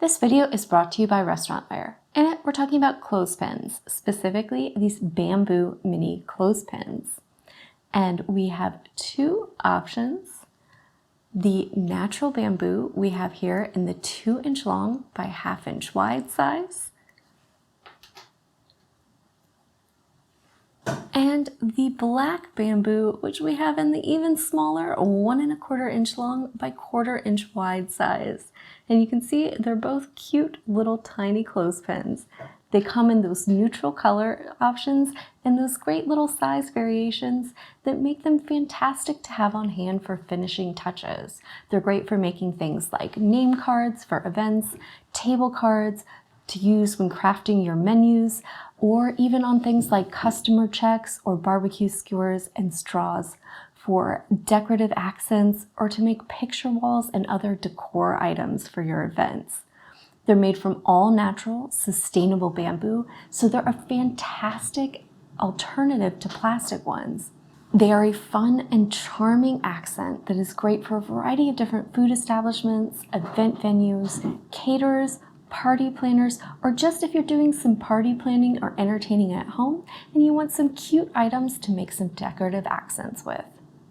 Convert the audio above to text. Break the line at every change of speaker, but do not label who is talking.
This video is brought to you by Restaurantware. In it, we're talking about clothespins, specifically these bamboo mini clothespins. And we have two options. The natural bamboo we have here in the 2-inch long by 1/2 inch wide size. And the black bamboo, which we have in the even smaller 1¼ inch long by 1/4 inch wide size. And you can see they're both cute little tiny clothespins. They come in those neutral color options and those great little size variations that make them fantastic to have on hand for finishing touches. They're great for making things like name cards for events, table cards, to use when crafting your menus, or even on things like customer checks or barbecue skewers and straws for decorative accents or to make picture walls and other decor items for your events. They're made from all natural, sustainable bamboo, so they're a fantastic alternative to plastic ones. They are a fun and charming accent that is great for a variety of different food establishments, event venues, caterers, party planners, or just if you're doing some party planning or entertaining at home and you want some cute items to make some decorative accents with.